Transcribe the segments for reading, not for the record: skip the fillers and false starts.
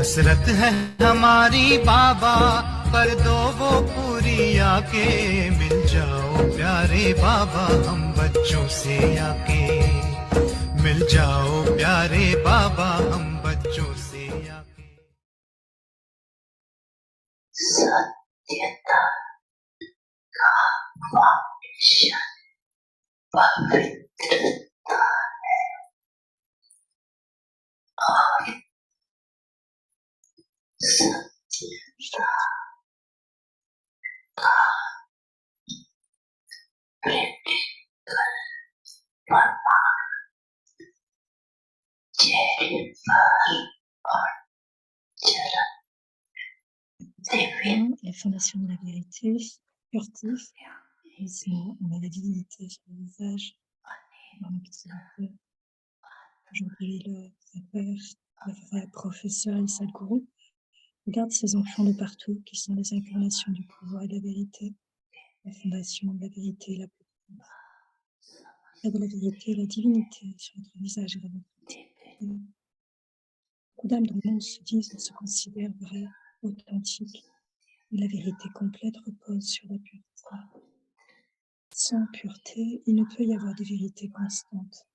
हसरत है हमारी बाबा, कर दो वो पूरी आके। मिल जाओ प्यारे बाबा हम बच्चों से आके। मिल जाओ प्यारे बाबा हम बच्चों से आके। सत्यता का फाउंडेशन पवित्रता है और सत्यता का प्रैक्टिकल प्रमाण चेहरे पर और चरण Divya La fondation de la vérité, furtif, laissant on a la divinité sur le visage, dans l'activité. Aujourd'hui, sa père, le vrai professeur et Sadhguru, regarde ces enfants de partout qui sont les incarnations du pouvoir et de la vérité, la fondation de la vérité et la puissance. Il y a de la vérité et la divinité sur notre visage et dans notre activité. Beaucoup d'âmes dans le monde se disent et se considèrent vraies, authentiques. Mais la vérité complète repose sur la pureté. Sans pureté, il ne peut y avoir de vérité constante.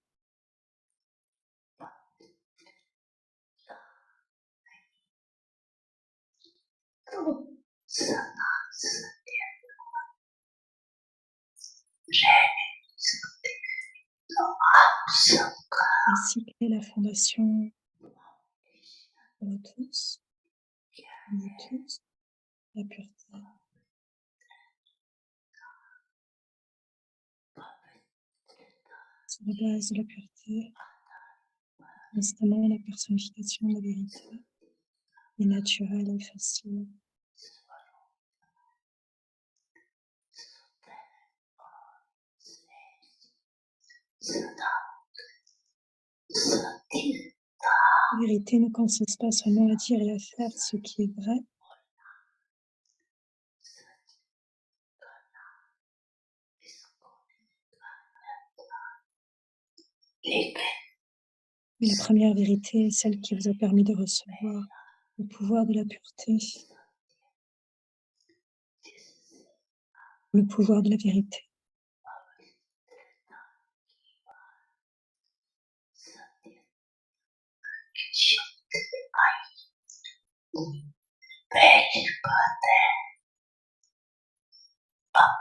Ainsi qu'est la fondation pour nous tous, la pureté. Sur la base de la pureté, constamment la personnification de la vérité est naturelle et facile. La vérité ne consiste pas seulement à dire et à faire ce qui est vrai, mais la première vérité est celle qui vous a permis de recevoir le pouvoir de la pureté, le pouvoir de la vérité.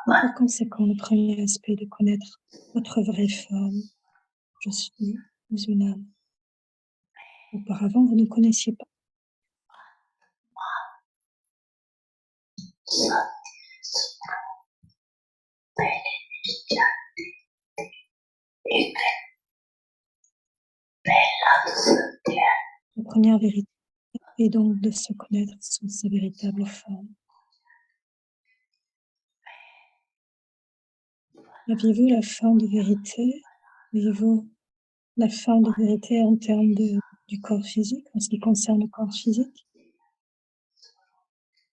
Par conséquent, le premier aspect est de connaître votre vraie forme. Je suis une âme. Auparavant, vous ne connaissiez pas. La première vérité est donc de se connaître sous sa véritable forme. Aviez-vous la forme de vérité? Aviez-vous la forme de vérité en termes du corps physique, en ce qui concerne le corps physique?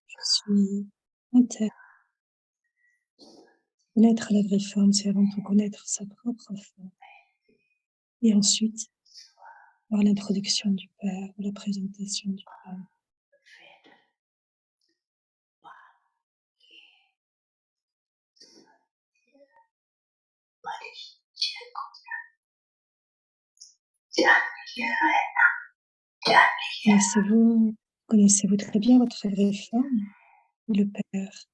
Je suis interne. Connaître la vraie forme, c'est avant tout connaître sa propre forme. Et ensuite, voir l'introduction du Père, la présentation du Père. Connaissez-vous très bien votre vraie forme? Le Père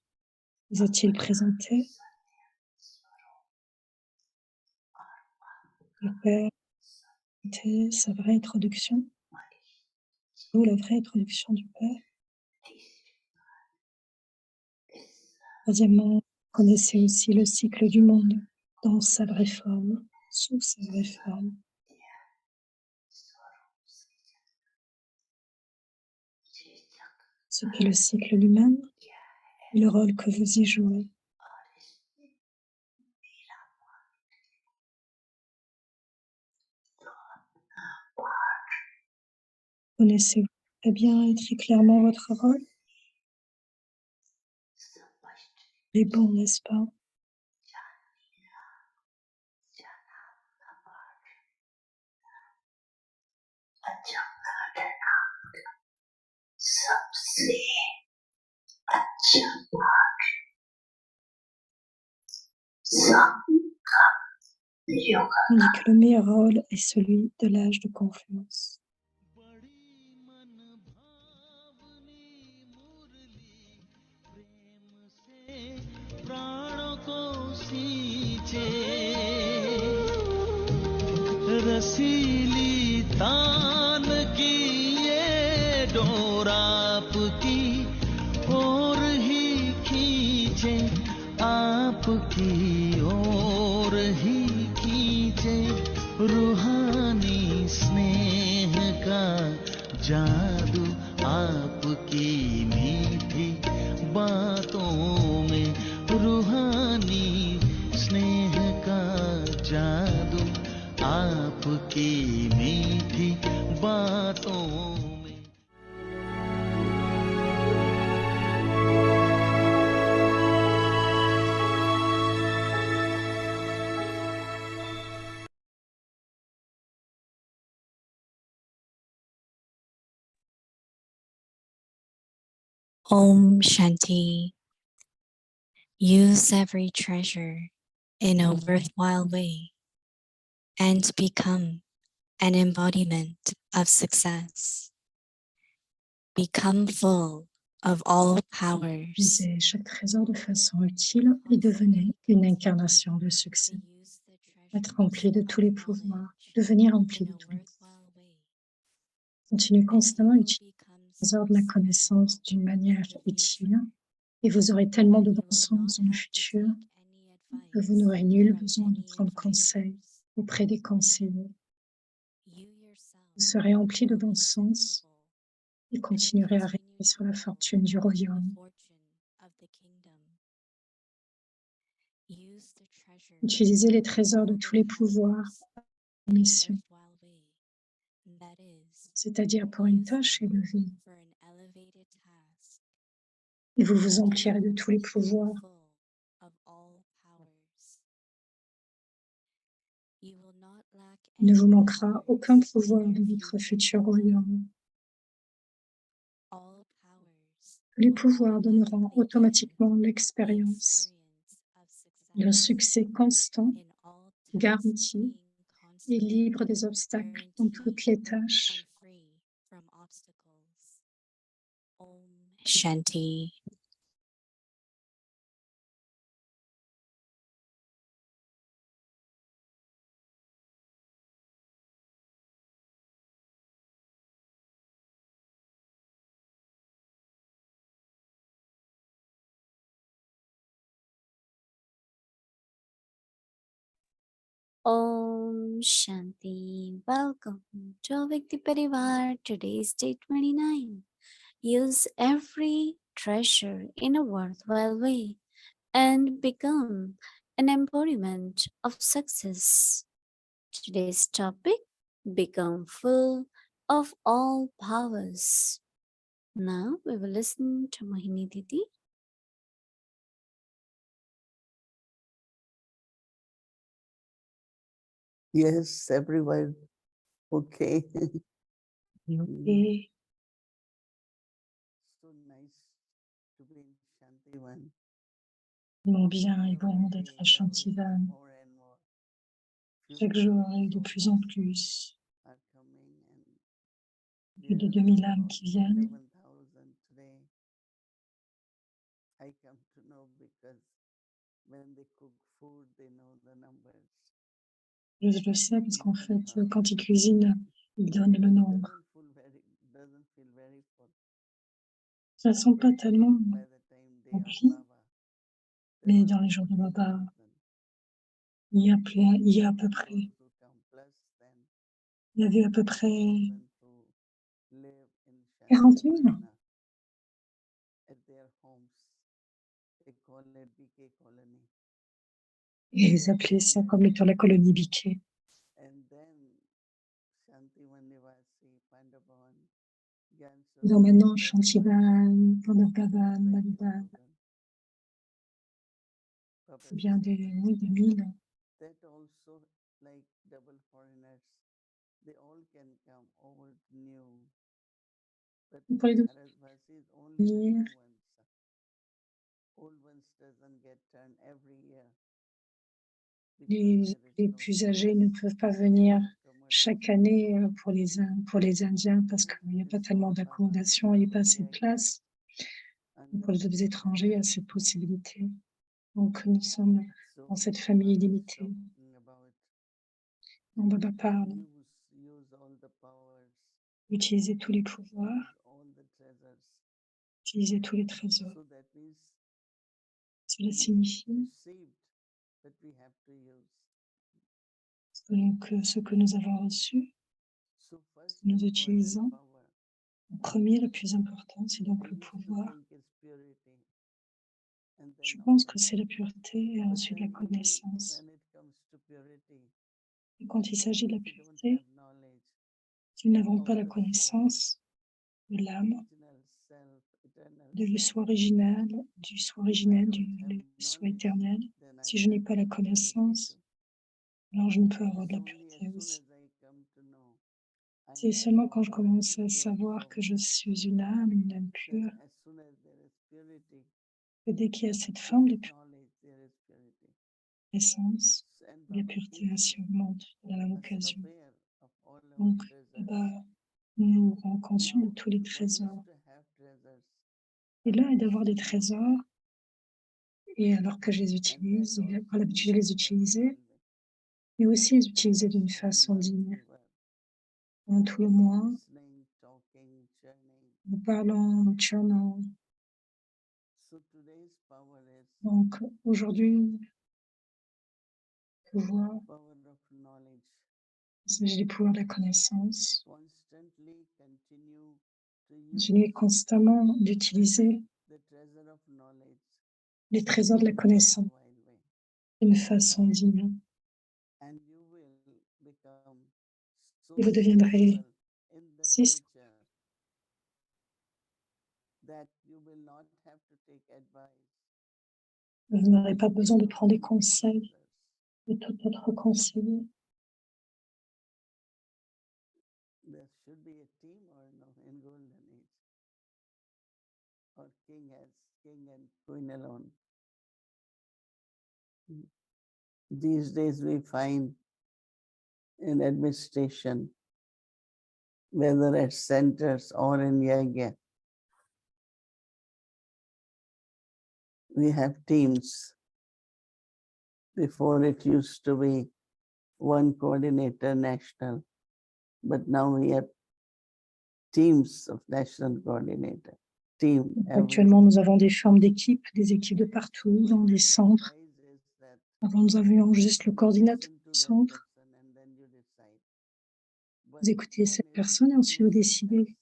vous a-t-il présenté? Le Père était sa vraie introduction? Ou la vraie introduction du Père? Troisièmement, connaissez aussi le cycle du monde dans sa vraie forme, sous sa vraie forme. Ce qu'est le cycle lui-même et le rôle que vous y jouez. Connaissez-vous très bien et très clairement votre rôle? Il est bon, n'est-ce pas? सबसे अच्छा पाठ सबका योग On dit que le meilleur rôle est celui de l'âge de confiance. प्राणों को सींचे रसीली तान की ये डोर आपकी ओर ही खींचे आपकी ओर ही खींचे रूहानी स्नेह का जादू आपकी मीठी बातों में रूहानी स्नेह का जादू आपकी मीठी बातों में Om Shanti. Use every treasure in a worthwhile way and become an embodiment of success. Become full of all powers. Utilisez chaque trésor de façon utile et devenez une incarnation de succès. Être rempli de tous les pouvoirs, devenir rempli de tous les pouvoirs. Continuez constamment à utiliser le trésor de la connaissance d'une manière utile et vous aurez tellement de bon sens dans le futur que vous n'aurez nul besoin de prendre conseil auprès des conseillers. Vous serez rempli de bon sens et continuerez à régner sur la fortune du royaume. Utilisez les trésors de tous les pouvoirs en mission, c'est-à-dire pour une tâche élevée. Et vous vous emplirez de tous les pouvoirs. Il ne vous manquera aucun pouvoir de votre futur royaume. Les pouvoirs donneront automatiquement l'expérience d'un succès constant, garanti et libre des obstacles dans toutes les tâches. Shanti. Om Shanti. Welcome to Vikti Parivar. Today is day 29. Use every treasure in a worthwhile way and become an embodiment of success. Today's topic, become full of all powers. Now we will listen to Mohini Didi. Yes, everyone. Okay. Et So nice to be in Shantivan. tellement bien et bon d'être à Shantivan. More and more. Chaque jour et de plus en plus, Are coming and plus de there are 2000 âmes qui viennent. 11,000 today. I come to know because when they cook food, they know the numbers. Je le sais parce qu'en fait, quand ils cuisinent, ils donnent le nombre. Doesn't feel very full. Ça ne sent pas tellement By the time they rempli, are Baba, mais dans les jours de Baba, il y a à peu près, il y avait à peu près 40 000. At their homes. They call it BK colony. Et ils appelaient ça comme étant la colonie Biquet. And then Shantivan Nivasi, Pandavan, Ils ont maintenant Shantivan, Pandavavan, Madhavan. C'est bien des milles. That also, like double foreigners, they all can come over new. But Pour les deux, is only the venir. new ones. Old ones doesn't get turned every year. Les plus âgés ne peuvent pas venir chaque année pour les Indiens parce qu'il n'y a pas tellement d'accommodations, il n'y a pas assez de place. Pour les autres étrangers, il y a cette possibilité. Donc, nous sommes dans cette famille illimitée. Donc, Baba parle d'utiliser tous les pouvoirs, utiliser tous les trésors. Cela signifie que ce que nous avons reçu, nous utilisons. Le premier, le plus important, c'est donc le pouvoir. Je pense que c'est la pureté et ensuite la connaissance. Et quand il s'agit de la pureté, si nous n'avons pas la connaissance de l'âme, du soi originel, du soi éternel, si je n'ai pas la connaissance, alors je ne peux avoir de la pureté aussi. C'est seulement quand je commence à savoir que je suis une âme pure, que dès qu'il y a cette forme de connaissance, la pureté ainsi augmente à la même occasion. Donc, nous rend conscients de tous les trésors. Et là, et d'avoir des trésors, et alors que je les utilise, et avoir l'habitude de les utiliser, mais aussi les utiliser d'une façon digne. En tout le mois, nous parlons, nous churnons. Donc, aujourd'hui, pouvoir, il s'agit du pouvoir de la connaissance. Continuer constamment d'utiliser les trésors de la connaissance d'une façon digne. Et vous deviendrez si vous n'aurez pas besoin de prendre des conseils de tout autre conseiller. There should be a team or no in golden age, or king and queen alone. These days we find in administration, whether at centers or in yagya, we have teams. Before it used to be one coordinator national, but now we have teams of national coordinator. Actuellement, nous avons des formes d'équipes, des équipes de partout, dans des centres. Avant, nous avions juste le coordinateur du centre. Vous écoutez cette personne et ensuite vous décidez.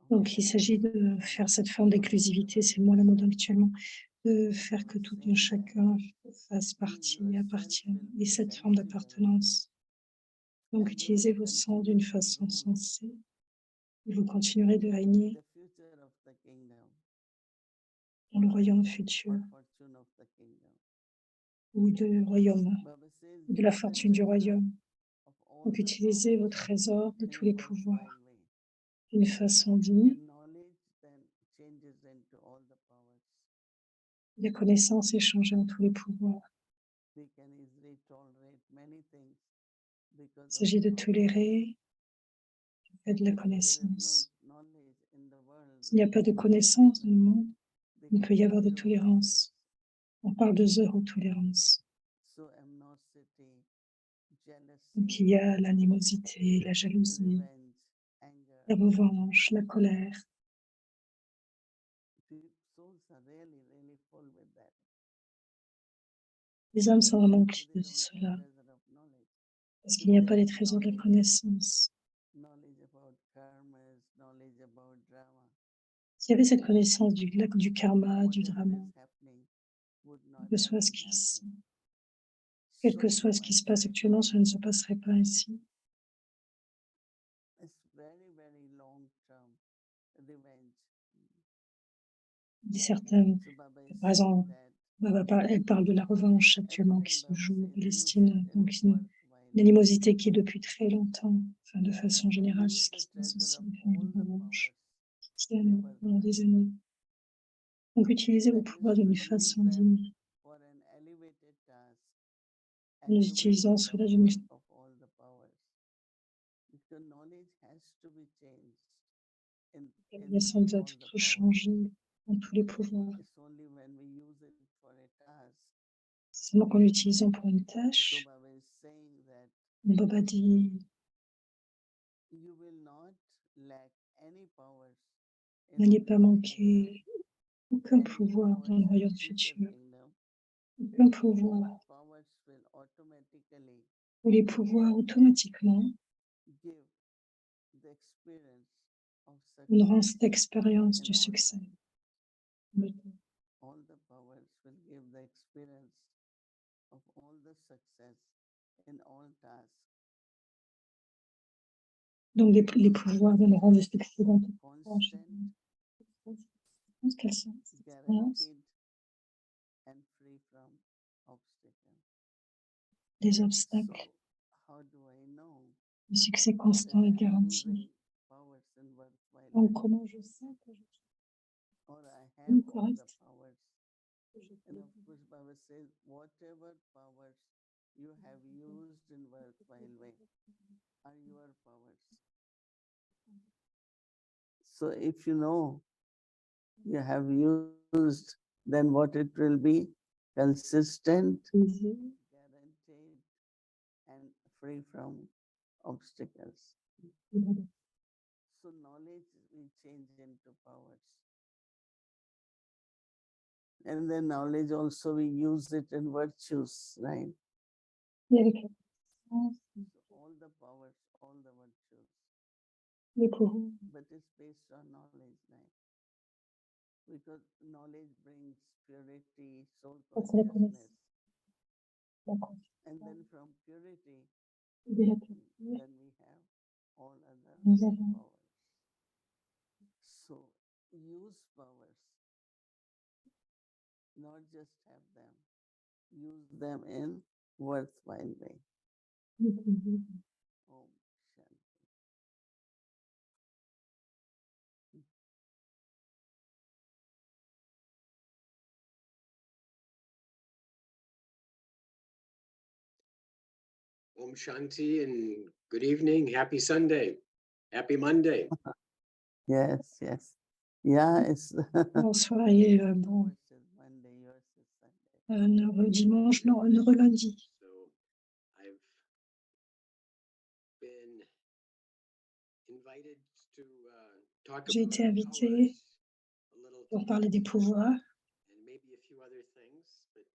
Donc, il s'agit de faire cette forme d'inclusivité, c'est le mot à la mode actuellement, de faire que tout un chacun fasse partie, appartienne, et cette forme d'appartenance. Donc, utilisez vos sens d'une façon sensée, et vous continuerez de régner dans le royaume futur, ou du royaume, ou de la fortune du royaume. Donc, utilisez vos trésors de tous les pouvoirs d'une façon digne. La connaissance est changée en tous les pouvoirs. Il s'agit de tolérer le fait de la connaissance. S'il n'y a pas de connaissance dans le monde, il peut y avoir de tolérance. On parle de zéro tolérance. Donc il y a l'animosité, la jalousie, la revanche, la colère. Les âmes sont vraiment remplies de cela, parce qu'il n'y a pas les trésors de la connaissance. S'il y avait cette connaissance du karma, du drama, quel que soit ce qui se passe actuellement, ça ne se passerait pas ainsi. Certaines, par exemple, elle parle de la revanche actuellement qui se joue en Palestine. Donc, l'animosité qui est depuis très longtemps, enfin de façon générale, c'est ce qui se passe aussi dans les familles blanches, qui tiennent pendant des années. Donc utiliser le pouvoir d'une façon digne, en les utilisant cela d'une façon doit être changée dans tous les pouvoirs. Seulement qu'en l'utilisant pour une tâche, le Baba dit n'allez pas manquer aucun pouvoir dans le royaume futur, aucun pouvoir, où les pouvoirs automatiquement donneront cette expérience du succès. Le temps. all the powers will give the experience of all the success in all tasks. Donc les pouvoirs donneront le succès dans toutes les tâches. Constant, Quelles sont ces expériences? guaranteed, and free from obstacles. Des obstacles, So, how do I know le succès that constant et I'm garanti. using powers in worthwhile Donc way, comment je sais que je or I have suis all the correct? powers? And of course, Baba says, whatever powers you have used in worthwhile way are your powers. So if you know you have used, then what it will be? Consistent, guaranteed, and free from obstacles. So knowledge will change into powers. And then knowledge also we use it in virtues, right? Et avec la So all the powers, all the virtues, les pouvoirs, but it's based on knowledge, right? Because knowledge brings purity, soul parce que la consciousness. connaissance, la conscience, And then from purity, de la pureté, then we have all other nous avons powers. So use powers, not just have them, use them in worthwhile way. le pouvoir. Om Shanti. Om Shanti and good evening. Happy Sunday. Happy Monday. Yes, yes. Yeah, it's Bonsoir et bon, yours is Monday, yours is Sunday. un heureux dimanche, non, un heureux lundi. So I've been invited to talk J'ai about été our invitée powers a little pour today, parler des pouvoirs and maybe a few other things, but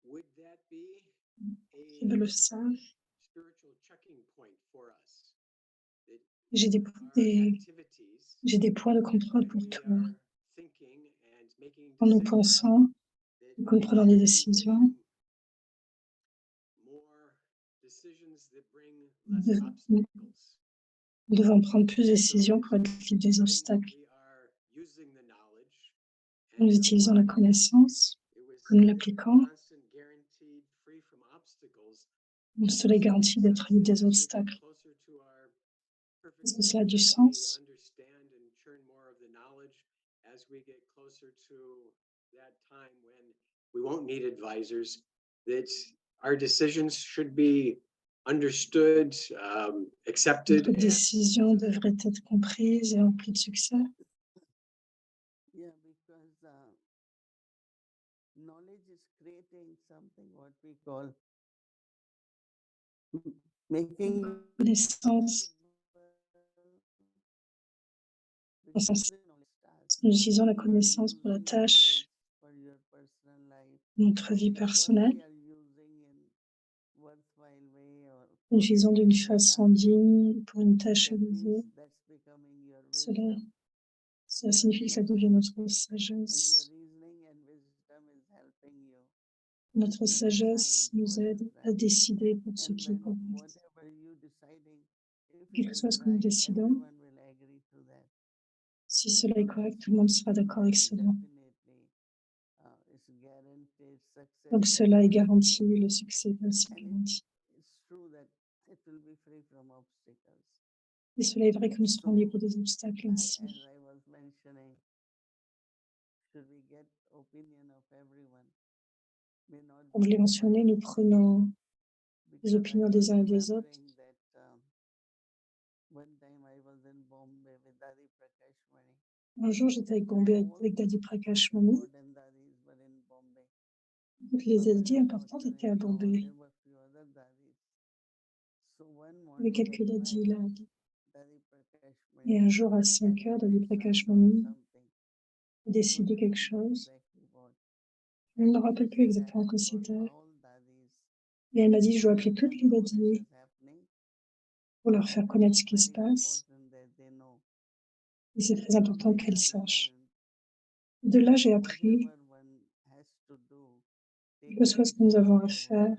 would that be qui me le a savent. spiritual checking point for us? That J'ai des, our des, activities, j'ai des points de contrôle when pour we toi. are thinking and making Quand nous decisions, pensons, that quand nous we prenons des should be décisions, making more decisions that bring less de- obstacles. nous devons prendre plus de So décisions as pour être libres des when obstacles. we are using the knowledge En and utilisant la applying it, connaissance, it was en nous said that l'appliquant, constant guaranteed free from obstacles cela est garanti makes d'être sense libre that des as we get obstacles. closer to our perfect Est-ce que cela a du state, we sens? understand and churn more of the knowledge as we get closer to that time when we won't need advisors, that our decisions should be understood, accepted, Notre and décision devrait être comprise et remplie de succès. Yeah, because knowledge is creating something what we call making Connaissance, because sens- the knowledge starts. nous utilisons la You are connaissance pour la using tâche, knowledge for your personal life. notre vie Because personnelle. we are using in worthwhile way or Nous l'utilisons d'une for your façon task, digne pour une tâche that élevée. means that's becoming your Cela, wisdom. cela signifie que ça devient notre sagesse. And your reasoning and wisdom is helping you. Notre sagesse decide nous what aide is à right. décider pour ce And qui est when correct. whatever you deciding, if Quel it que is soit ce que nous right, décidons, everyone will agree to that. si cela est correct, tout le monde sera d'accord avec cela. Definitely, it's guaranteed success. Donc and cela est guaranteed. garanti, le succès est ainsi And garanti. will be free from obstacles. Et cela est vrai que nous serons libres des obstacles ainsi. As I was mentioning, should we get opinion of everyone? May not Comme je l'ai be mentionné, fine, nous prenons les because I opinions was des uns et des autres. remembering that one time I was in Bombay with Dadi Prakash Mani. Un jour, j'étais avec Bombay, avec Dadi Prakash Mani. Important Dadis were in Bombay. Toutes les dadis Bhakti importantes Ramakrishna étaient à Rao, Bombay. there were few other Dadis. So one Il y avait morning quelques at dadis night, là. Dadi Prakash Mani Et un jour à 5 had heures, to Dadi decide Prakash on Mani something. a décidé Don't quelque remember chose. exactly what. Je ne me And rappelle she plus said, I exactement will que call c'était. all Dadis Et elle m'a dit, je dois to appeler let toutes them les know this dadis is happening. pour leur faire connaître ce qui se Very passe. important that they know. Et c'est très important From qu'elles there I sachent. learned De là, j'ai that appris, whatever one has to do, quel take que soit ce que nous avons à faire,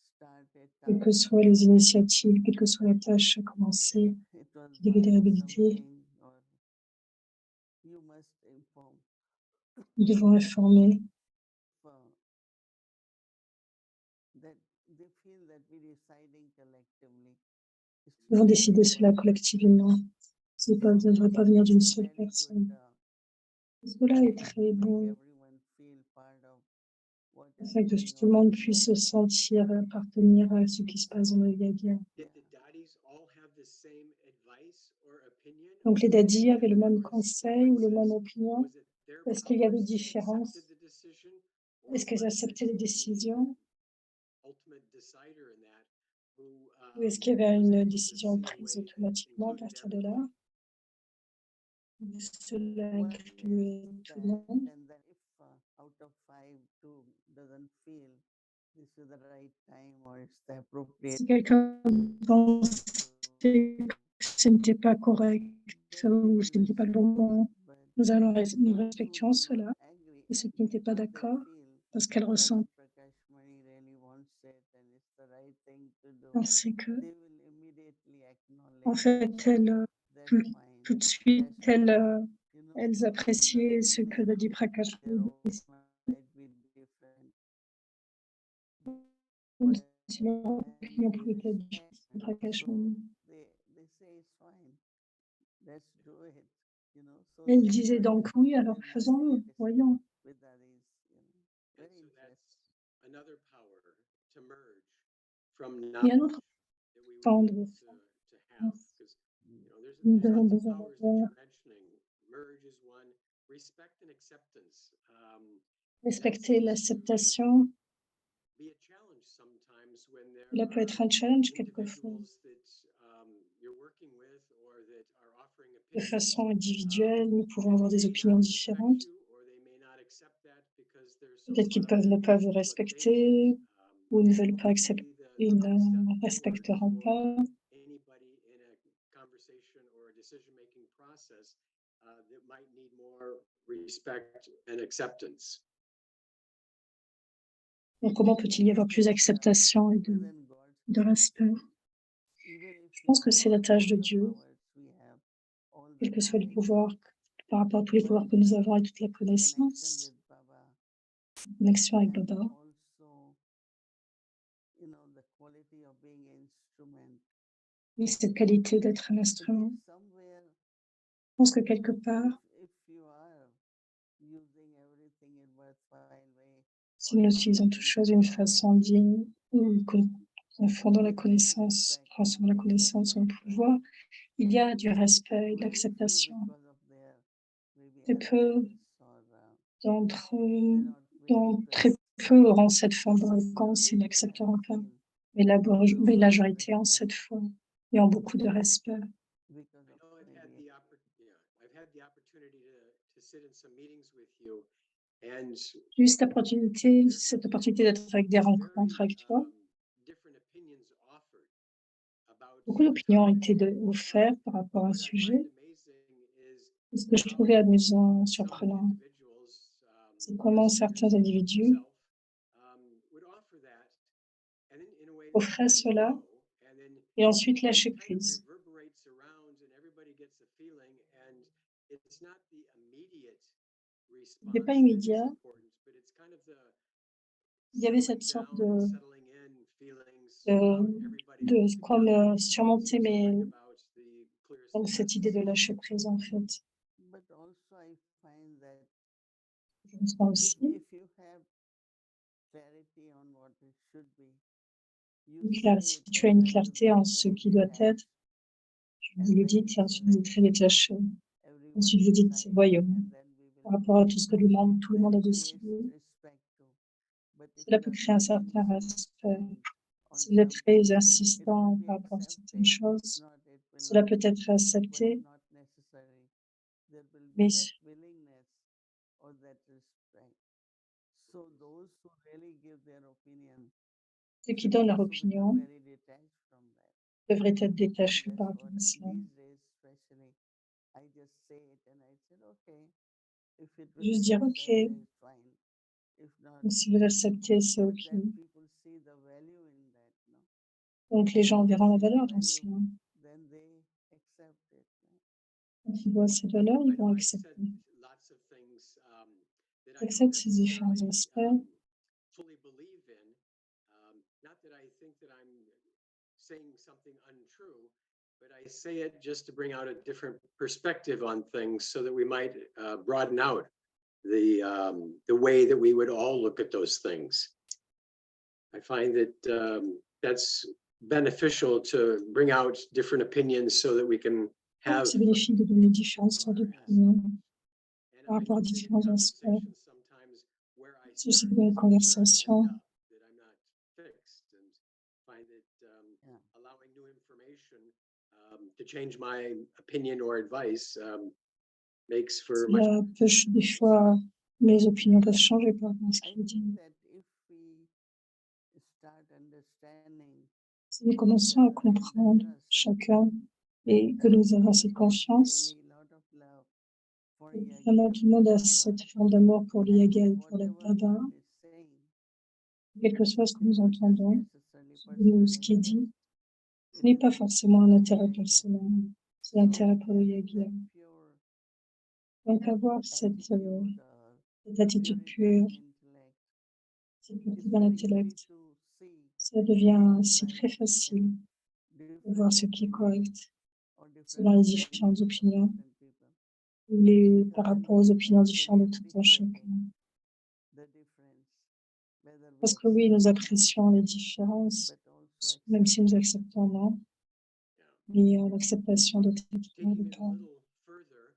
start a quelles que task. soient les initiatives, quelle que soit la tâche à commencer, It was qui devait buying réhabiliter, something or you must inform. nous devons informer. That they feel that we deciding collectively. Nous devons décider cela collectivement. Ça ne devrait pas venir d'une seule personne. Cela est très bon, afin que tout le monde puisse se sentir appartenir à ce qui se passe dans le Yagia. Did the daddies all have the same advice or opinion? Donc les or dadis avaient le there même was conseil ou le même differences? opinion. Was it their Est-ce qu'il y avait powers that différence? accepted the decision, or Est-ce qu'ils was acceptaient les it the décisions? ultimate decider in that who, Ou est-ce qu'il y avait was une able to décision see a prise way that automatiquement à included partir de everyone? là? Cela incluait tout le monde. And then if out of 5, 2 doesn't feel this is the right time or it's the appropriate Si quelqu'un pensait que ce n'était pas correct ou ce n'était pas le bon moment, nous respections cela. Et ceux qui n'étaient pas d'accord, parce qu'elles ressentent, pensaient que, en fait, tout de suite, elles appréciaient ce que Dadi Prakash si leur opinion pouvait être Dadi Prakash Mani. Elle disait donc oui, alors faisons-le, voyons. And so that's another power to merge from Il y a un autre that we temps would de be able to have, because nous there's avons lots of besoin powers that d'avoir you're mentioning. Merge is one, respect and acceptance. respecter l'acceptation. Be a challenge sometimes when there Cela peut être un are challenge quelquefois. individuals that you're working with or that are offering De opinions. façon individuelle, nous pouvons avoir des opinions différentes. Peut-être qu'ils ne peuvent vous respecter ou ne veulent pas accepter, ils ne respecteront pas. Anybody in a conversation or a decision-making process that might need more respect and acceptance. Donc, comment peut-il y avoir plus d'acceptation et de respect? Je pense que c'est la tâche de Dieu, quel que soit le pouvoir, par rapport à tous les pouvoirs que nous avons et toute la connaissance, la connexion avec Baba. Et cette qualité d'être un instrument. Je pense que quelque part, si nous utilisons toutes choses d'une façon digne, ou confondant la connaissance, transformant la connaissance en pouvoir, il y a du respect et de l'acceptation. Très peu d'entre eux, dont très peu auront cette forme de réponse et n'accepteront pas. Mais la majorité ont cette foi et ont beaucoup de respect. J'ai eu cette opportunité d'être avec des rencontres avec toi. Beaucoup d'opinions ont été offertes par rapport à un sujet. Et ce que je trouvais amusant, surprenant, c'est comment certains individus offraient cela et ensuite lâchaient prise. Ce n'était pas immédiat. Il y avait cette sorte de comme surmonter mes, About the clear donc cette idée de lâcher prise en fait. But also I find that Je me sens if, aussi if you have clarity on what it should be, you une say si it tu as and une then you clarté get en ce very qui doit detached. être, vous And le then dites you et say, ensuite vous êtes let's très détaché. everyone Ensuite vous dites, decide voyons, and then we par will rapport à follow. tout ce que tout le That monde a creates décidé, respect too. But if cela you peut are créer un very certain respect. insistent on Si vous êtes something, très it insistant will be par rapport à certaines accepted. If choses, not, it will cela not peut be, être but accepté, not necessary. There will be mais that willingness or that respect. So those who really give their opinion ceux qui should donnent leur also become opinion very detached from that. devraient être And détachés that's par rapport what à cela. these days especially, I just say it and I said, okay, if it will Juste be dire, ok, accepted, fine. If not, donc si vous acceptez, c'est but ok. then people see the value in that, no? Donc les gens When they verront la see the valeur dans value, cela. then they accept it. No? Quand ils voient cette valeur, ils I know vont I've said accepter. lots of things that Ils I don't acceptent ces différents necessarily aspects. fully believe in. Not that I think that I'm saying something untrue, but I say it just to bring out a different perspective on things so that we might broaden out the way that we would all look at those things. I find that that's beneficial to bring out different opinions so that we can have C'est bénéfique de donner différentes sortes d'opinions and par it rapport à might save différents aspects. conversations sometimes where I C'est aussi start dans les isn't where I end conversations. up, that I'm not fixed, and find that Yeah. allowing new information to change my opinion or advice makes for much. Cela peut, des fois, mes opinions peuvent changer par rapport à ce I qu'il dit. think that if we start understanding Si nous each commençons à other and comprendre the trust, chacun et que nous avons cette confiance, really lot of love for et Yagi vraiment and tout le monde a Baba. cette forme d'amour pour And l'Iyaga et pour le whatever Baba, God is saying, quel que soit ce que it's nous not just entendons, necessarily ce qui est personal dit, interest. ce It n'est is pas the forcément un interest of intérêt Yagi. personnel, c'est So l'intérêt pour le having Yagi. that pure Donc avoir cette attitude attitude purity pure, in intellect, cette it pureté is dans very easy l'intellect, to see ça devient what is ainsi right très facile and de voir different ce qui est opinions correct or different selon les opinions différentes of opinions different people. ou les, Because par then rapport we aux opinions différentes de actually tout un appreciate chacun. the difference, whether we Parce que oui, accept nous or not, apprécions les différences, but also même si nous acceptance. acceptons non, mais l'acceptation doit être Taking de it a part. little further,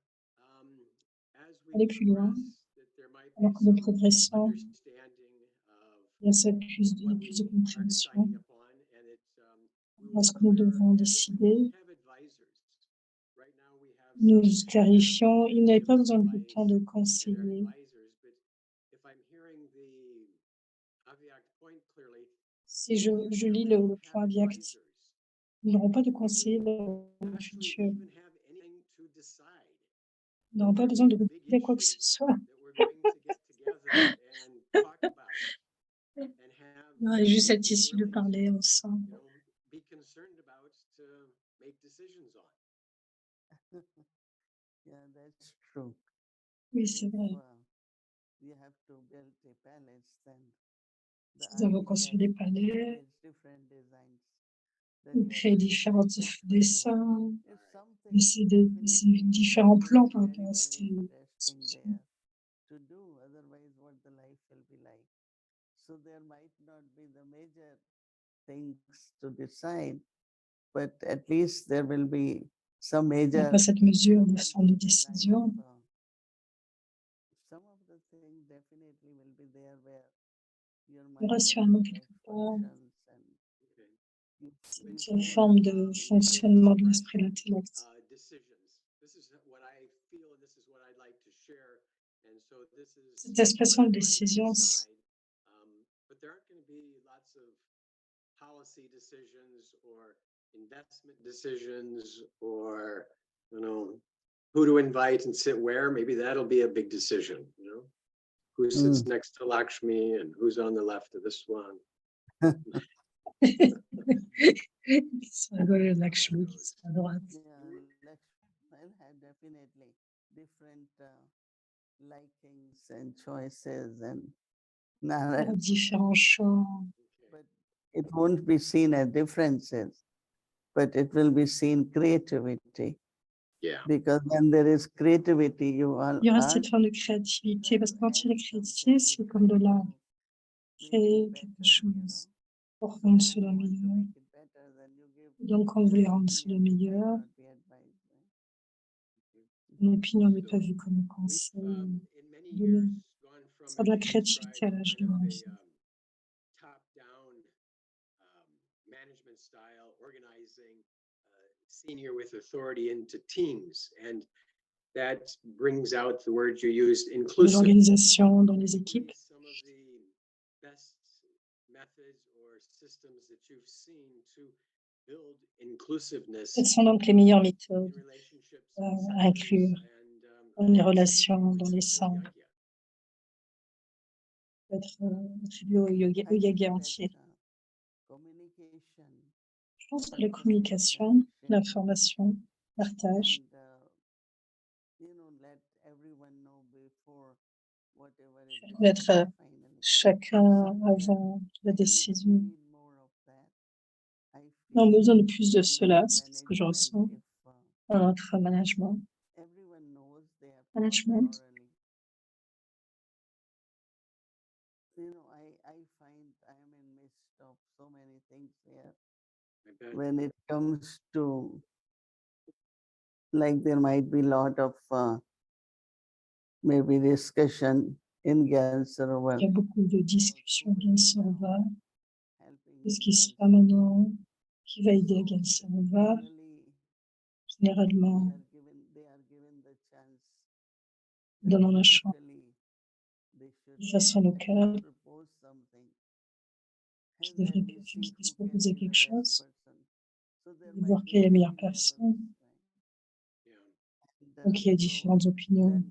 as we Aller plus loin, progress, that there might alors be que nous some progressons, understanding of il y a cette what plus de we are compréhension deciding upon, and we will dans ce be que nous clear, devons and if we décider. don't have advisors, right now we have Nous some clarifions, il n'avait give pas us besoin de advice temps de and they're conseiller. advisors, but if I'm hearing the Aviak point clearly, Si in the je future, lis we le won't point have Aviact, advisors. ils n'auront pas de We will conseiller dans le actually futur. even have anything to decide. Ils n'auront pas besoin de décider quoi que ce soit. That we're going to get together and talk about and have Il y aurait juste cette something issue de really parler to, ensemble. be concerned about to make decisions on. Yeah, that's true. Oui, c'est If vrai. you have to build a palace, then the Si nous avons construit des architect palais, creates different designs. Then on you have crée to différents decide which way to go. dessins, If something mais c'est definitely différents will plans be par very, rapport à very ces interesting discussions. there to do, otherwise what the life will be like. So there might not be the major things to decide, but at least there will be some Il n'y a major pas cette mesure de things forme de in décision. life. Some of the things definitely will be there where your Il y aura mind sûrement and quelque intellect part functions and you cette feel forme de the fonctionnement de l'esprit et de l'intellect. Decisions. This is what I feel, and this is what I'd like to share. And so this is Cette expression what de I'm going to décision, decide. But there aren't going to be lots of policy decisions or investment decisions or, who to invite and sit where. Maybe that'll be a big decision, who sits next to Lakshmi and who's on the left of this one. Ça rigole, Lakshmi qui sera à droite. yeah, I'll have definitely different likings and choices and Il y aura narratives. différents choix. But it won't be seen as differences, but it will be seen creativity. Yeah. Because when there is creativity, you Il y aura cette forme de créativité, parce que quand il y a la créativité, c'est comme de l'art. Créer quelque chose pour rendre cela meilleur. Donc, quand vous voulez rendre cela meilleur, une opinion n'est pas vue comme un conseil donné. C'est de la créativité à l'âge de l'envie. Top-down management style, organizing senior with authority into teams, and that brings out the word you used, De inclusive. l'organisation dans les équipes. Some of the best methods or systems that you've seen to build inclusiveness Quelles sont donc les meilleures méthodes in relationships à inclure dans les relations, dans les centres, peut-être attribuées au yoga entier? Je pense que la communication, l'information, partage, mettre chacun avant la décision. On a besoin de plus de cela, c'est ce que je ressens dans notre management. Management. I find I'm in midst of so many things here. When it comes to, like, there might be a lot of maybe discussion in Gansarovar. Il y a beaucoup de discussions à Gansarovar. Qu'est-ce qui se passe maintenant? Qui va aider à Gansarovar? Généralement, donnant la chance de façon locale, qui puisse proposer quelque chose, de voir quelle est la meilleure personne. Donc, il y a différentes opinions.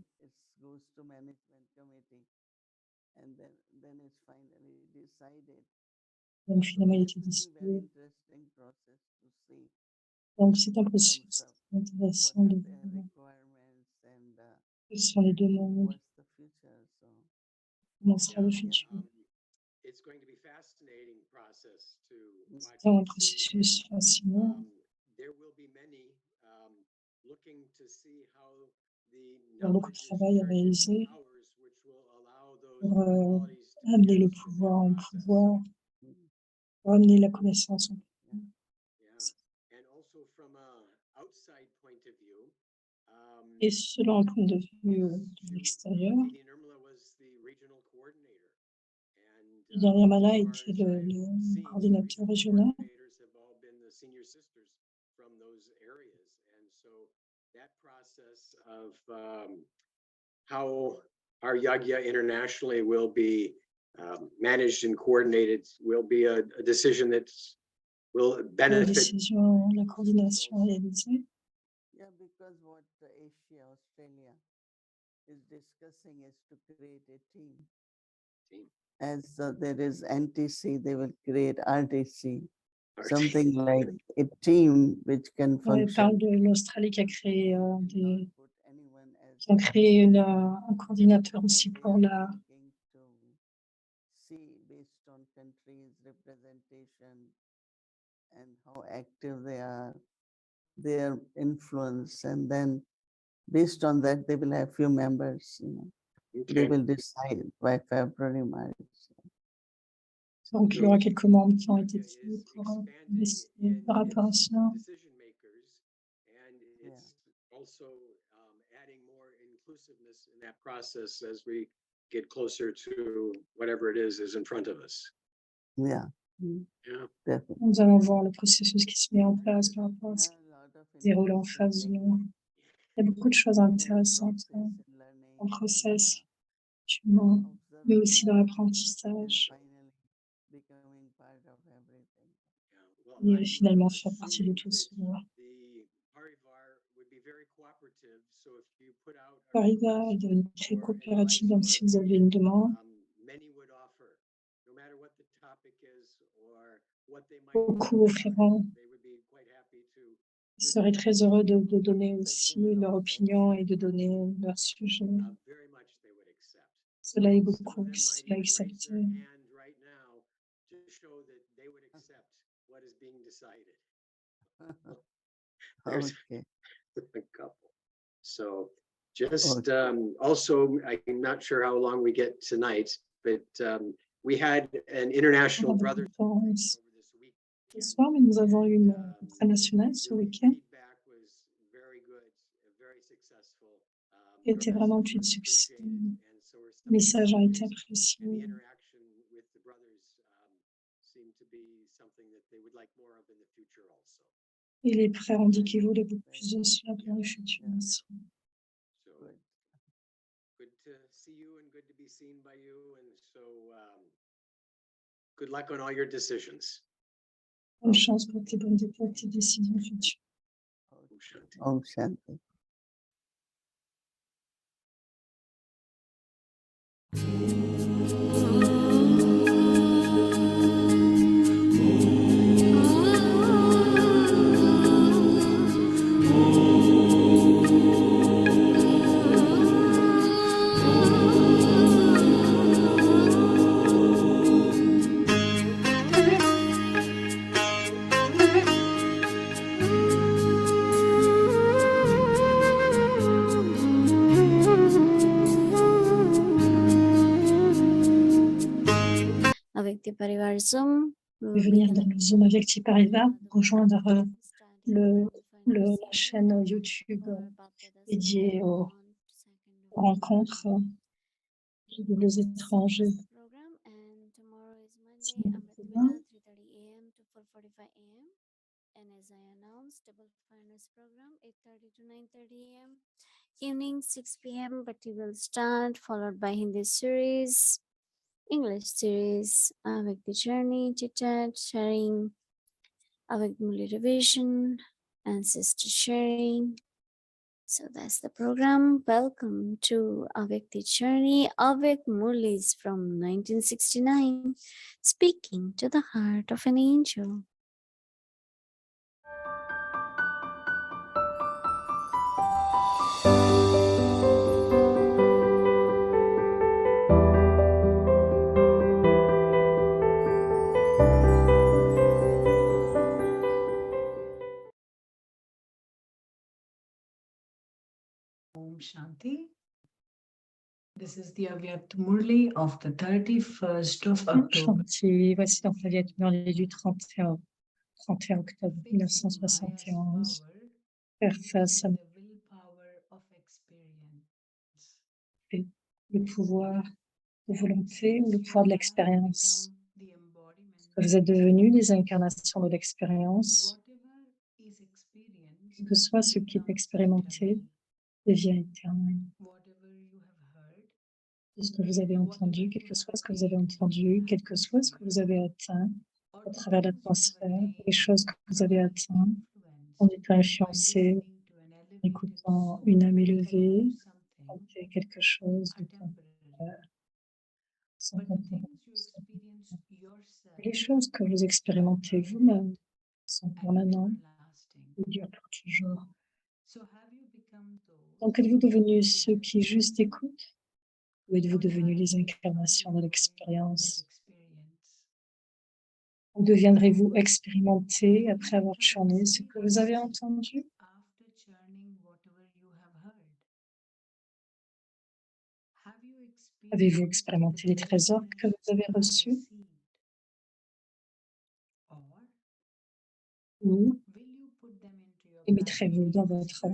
Donc, finalement, il a été décidé. Donc, c'est un processus intéressant de voir quelles sont les demandes, comment sera le futur. C'est un processus fascinant. Il y a beaucoup de travail à réaliser pour amener le pouvoir en pouvoir, pour amener la connaissance en pouvoir. Et selon un point de vue de l'extérieur, Nirmala était le coordinateur régional. How our Yagya internationally will be managed and coordinated will be a decision that will La benefit. décision, la coordination réalisée. Yeah, because what Asia, Australia is discussing is to create a team. As there is NTC, they will create RTC, something like a team which can On function. parle de l'Australie qui a créé qui ont créé un coordinateur aussi pour la Based on countries representation and how active they are, their influence, and then based on that they will have few members, they will decide by February, March. Donc, il y aura quelques membres qui ont été décidés pour décider par rapport à cela. Also adding more inclusiveness in that process as we get closer to whatever it is in front of us. Yeah. Yeah. Definitely. Nous allons voir le processus qui se met en place par rapport à ce qui se déroule en phase de nous. Il y a beaucoup de choses intéressantes en process, mais aussi dans l'apprentissage. Et finalement faire partie de tout cela. Parivar est devenu très coopératif, donc si vous avez une demande, beaucoup offriront. Ils seraient très heureux de donner aussi leur opinion et de donner leur sujet. Cela est beaucoup, cela est accepté. being decided. There's Okay. a couple. So just also, I'm not sure how long we get tonight, but we had an international Pendant brothers la conférence over this week. ce soir, mais nous avons eu une internationale ce week-end Feedback was very good, very successful. qui était vraiment plein de succès. Le message a été apprécié. And the interaction with the brothers seemed to be something that they would like more of in the future also. Et les frères ont dit qu'ils voulaient beaucoup plus de cela dans le futur aussi. So good to see you and good to be seen by you. And so good luck on all your decisions. Bonne chance pour tes décisions futures. Om Shanti. Om Shanti. Avec des Parivar Zoom, Je vais venir dans le Zoom avec Tipariva, rejoindre la chaîne YouTube dédiée aux rencontres des étrangers. And as I announced, double finals program 8:30 to 9:30 a.m. Evening 6 p.m. Bhakti will start, followed by Hindi series, English series, avec the journey, chit-chat, sharing, avec Muli revision, and sister sharing. So that's the program. Welcome to Avik the Journey. Avik Murlis from 1969, speaking to the heart of an angel. Om Shanti. This is the Avyakt Murli of the 31st of October. Shanti. Voici donc la Avyakt Murli du 31 octobre 1971. Faire face à le pouvoir de volonté ou le pouvoir de l'expérience. Vous êtes devenus les incarnations de l'expérience. Quel que soit ce qui est expérimenté, devient éternel. Tout ce que vous avez entendu, quel que soit ce que vous avez entendu, quel que soit ce que vous avez atteint à travers l'atmosphère, les choses que vous avez atteintes, en étant influencé, en écoutant une âme élevée, quelque chose de temporaire, sans temporaire. Les choses que vous expérimentez vous-même sont permanentes et durent pour toujours. Donc, êtes-vous devenus ceux qui juste écoutent ou êtes-vous devenus les incarnations de l'expérience? Ou deviendrez-vous expérimenté après avoir churné ce que vous avez entendu? Avez-vous expérimenté les trésors que vous avez reçus? Ou les mettrez-vous dans votre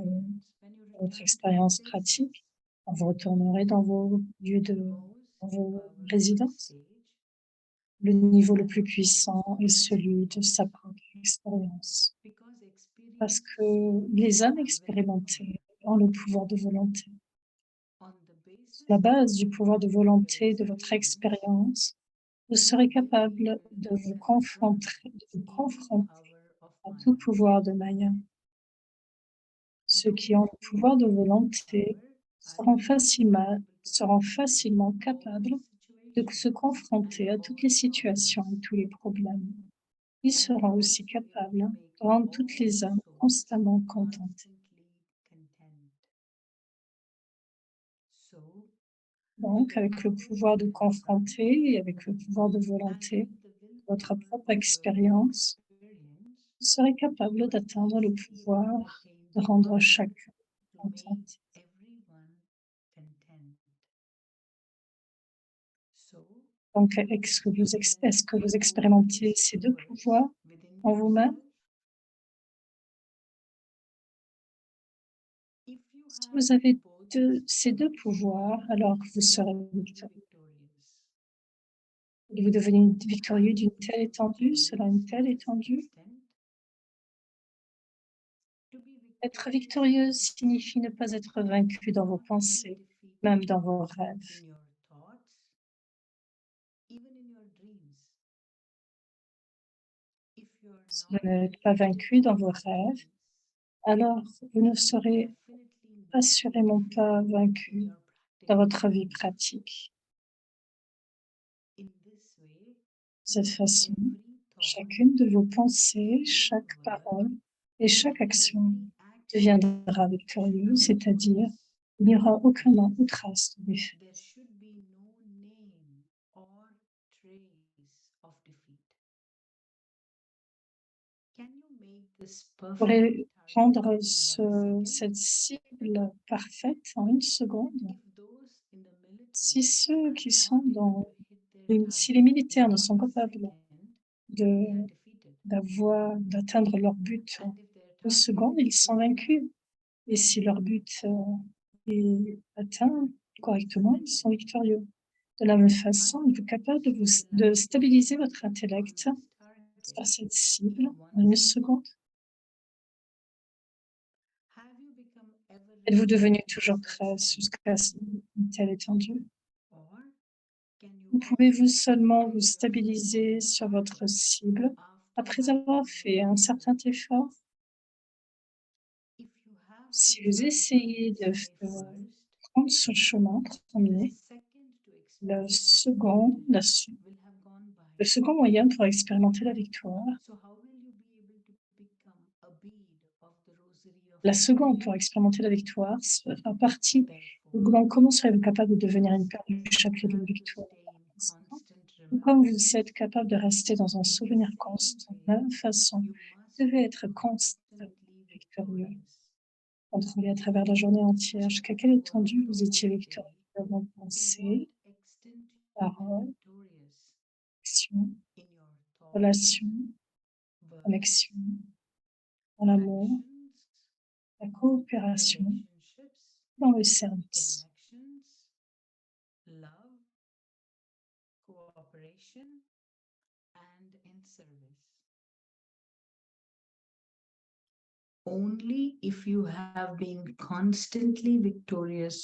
expérience pratique quand vous retournerez dans vos lieux dans vos résidences? Le niveau le plus puissant est celui de sa propre expérience. Parce que les âmes expérimentées ont le pouvoir de volonté. Sur la base du pouvoir de volonté de votre expérience, vous serez capable de vous confronter à tout pouvoir de Maya. Ceux qui ont le pouvoir de volonté seront facilement capables de se confronter à toutes les situations et tous les problèmes. Ils seront aussi capables de rendre toutes les âmes constamment contentes. Donc, avec le pouvoir de confronter et avec le pouvoir de volonté, votre propre expérience, vous serez capable d'atteindre le pouvoir de rendre chacun content. Donc, est-ce que vous expérimentez ces deux pouvoirs en vous-même? Si vous avez ces deux pouvoirs, alors que vous serez victorieux. Vous devenez victorieux d'une telle étendue, selon une telle étendue. Être victorieux signifie ne pas être vaincu dans vos pensées, même dans vos rêves. Si vous n'êtes pas vaincu dans vos rêves, alors vous ne serez assurément pas vaincu dans votre vie pratique. De cette façon, chacune de vos pensées, chaque parole et chaque action deviendra victorieuse, c'est-à-dire il n'y aura aucun nom ou trace de défaite. Vous pourrez prendre cette cible parfaite en une seconde. Si ceux qui sont si les militaires ne sont capables d'atteindre leur but en 2 secondes, ils sont vaincus. Et si leur but est atteint correctement, ils sont victorieux. De la même façon, vous êtes capable de stabiliser votre intellect sur cette cible en 1 seconde. Êtes-vous devenu toujours prêt jusqu'à une telle étendue? Ou pouvez-vous seulement vous stabiliser sur votre cible après avoir fait un certain effort? Si vous essayez de prendre ce chemin premier, le second moyen pour expérimenter la victoire, sera partie. Donc, comment serez-vous capable de devenir une paire du chapelet de la victoire? Comme vous êtes capable de rester dans un souvenir constant, de la même façon, vous devez être constamment victorieux. Contrôlez à travers la journée entière jusqu'à quelle étendue vous étiez victorieux dans vos pensées, paroles, actions, relations, connexions, dans l'amour, la coopération, dans le service.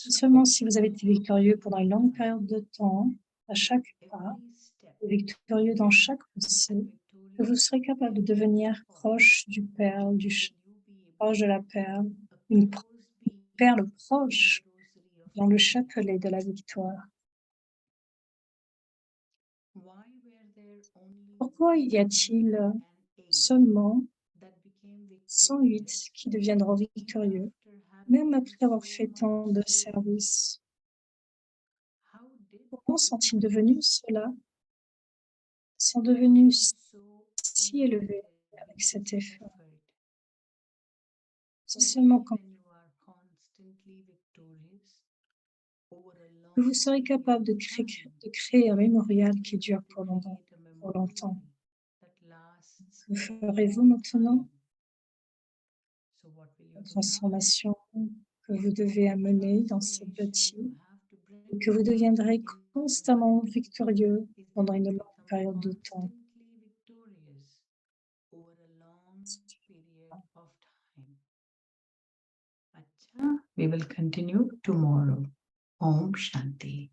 Seulement si vous avez été victorieux pendant une longue période de temps, à chaque pas, victorieux dans chaque pensée, que vous serez capable de devenir proche du perle, proche de la perle, une perle proche dans le chapelet de la victoire. Pourquoi y a-t-il seulement 108 qui deviendront victorieux, même après avoir fait tant de services? Comment sont-ils devenus cela? Ils sont devenus si élevés avec cet effort. C'est seulement quand vous serez capable de créer un mémorial qui dure pour longtemps. Que ferez-vous maintenant? La transformation que vous devez amener dans cette bâtie et que vous deviendrez constamment victorieux pendant une longue période de temps. We will continue tomorrow. Om Shanti.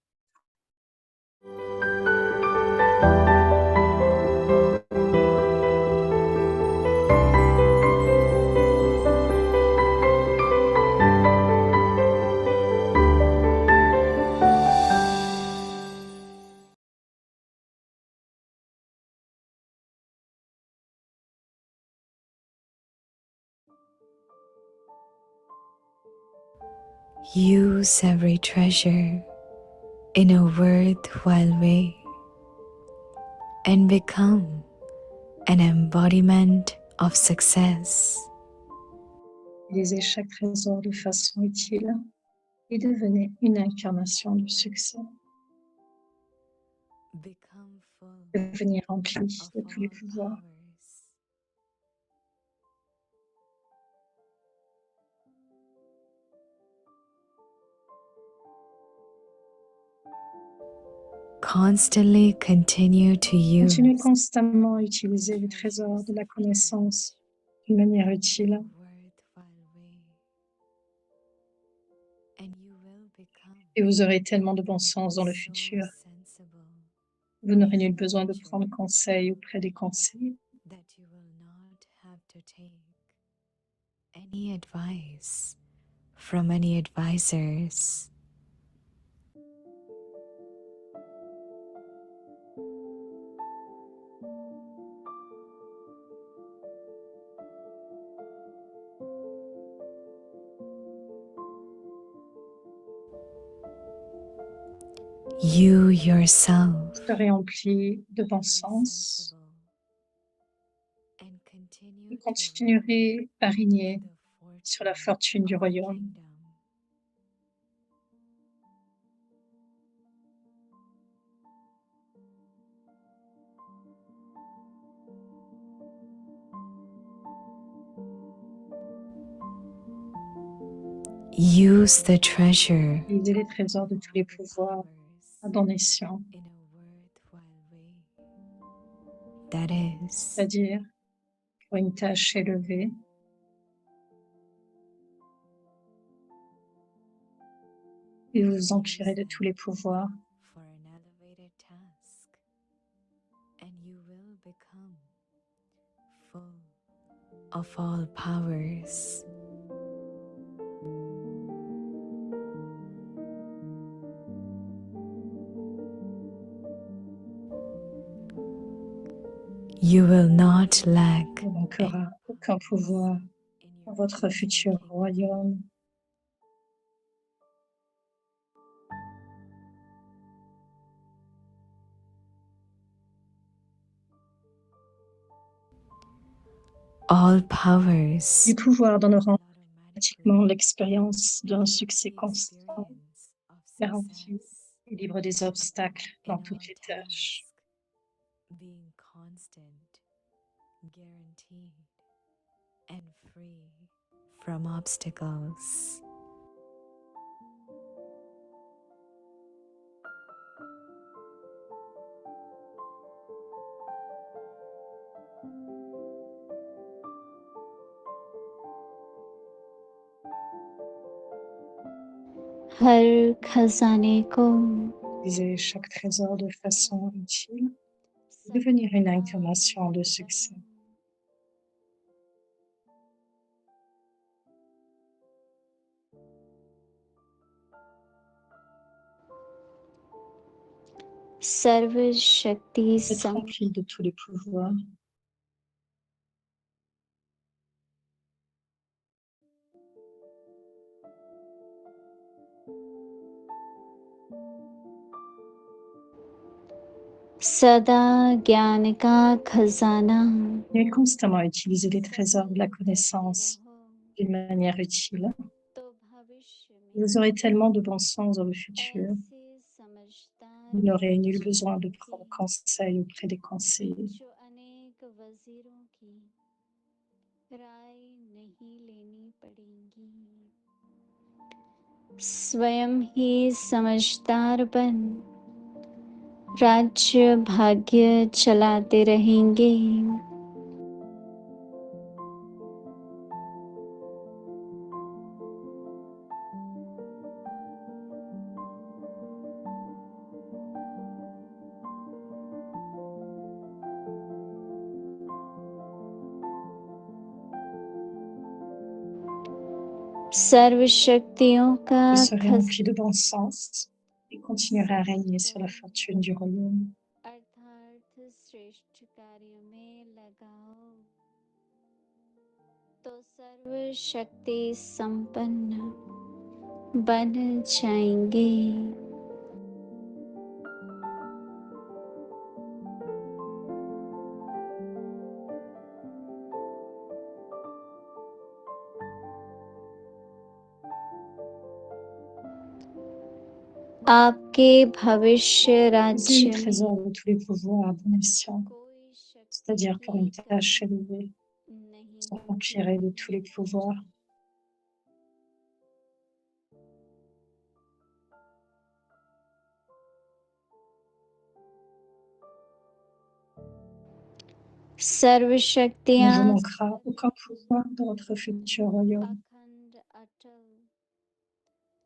Use every treasure in a worthwhile way and become an embodiment of success. Utilisez chaque trésor de façon utile et devenez une incarnation de succès. Become full Devenez rempli of de tous les all pouvoirs. powers. Constantly continue to use Continuez constamment à utiliser les trésors de la connaissance d'une manière utile worthwhile way, and you will become et vous aurez tellement de bon sens dans le so futur. sensible Vous n'aurez nul besoin de prendre conseil auprès des conseillers. that you will not have to take any advice from any advisors. You yourself Vous serez rempli de bon be sens sensible and continue et to continuerez à régner rule the sur la fortune fortune du of the royaume. kingdom. Use the treasure Utilisez les trésors de tous les pouvoirs à bon escient, in a worthwhile way. That is, c'est-à-dire pour une tâche élevée, et vous emplirez de tous les pouvoirs for an elevated task, and you will become full of all powers. You will not lack ne manquera aucun pouvoir in dans your votre futur kingdom. royaume. All powers Les pouvoirs donneront will automatiquement automatically l'expérience d'un give succès the constant, experience of garanti success et libre des obstacles in dans all toutes les tâches. tasks, being constant, guaranteed, and free from obstacles. हर खजाने को Utilisez chaque trésor de façon utile et devenir une incarnation de succès. सर्व शक्ति Être rempli de tous les pouvoirs. सदा ज्ञान का खजाना Et constamment utiliser les trésors de la connaissance d'une manière utile. तो भविष्य Vous aurez tellement de bon sens dans le futur. ऐसे समझदार Vous n'aurez nul बादशाह besoin de prendre conseil auprès des conseillers. जो अनेक वजीरों की राय नहीं लेनी पड़ेगी स्वयं ही समझदार बन राज्य भाग्य चलाते रहेंगे सर्व शक्तियों का Vous serez खजाना rempli de bon sens et continuerez à régner sur la fortune du royaume. अर्थार्थ श्रेष्ठ कार्य में लगाओ तो सर्व शक्ति संपन्न बन जाएंगे आपके भविष्य Vous êtes le राज्य में trésor de tous les pouvoirs dans les cieux, कोई c'est-à-dire pour une शक्ति tâche कमी élevée, नहीं s'empirer de होगी। tous les pouvoirs. Il ne सर्वशक्तियाँ vous manquera aucun pouvoir dans votre futur royaume. अखंड अटल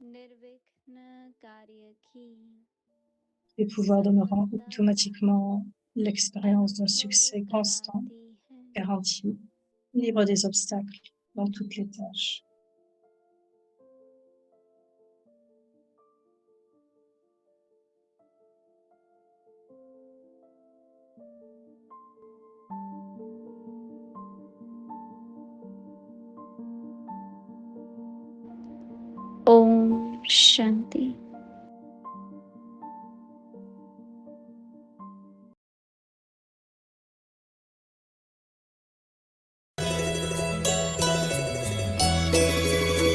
निर्विघ्न कार्य की Les pouvoirs donneront automatiquement l'expérience d'un succès constant, कराती है। garanti, libre des obstacles dans toutes les tâches. Om शांति।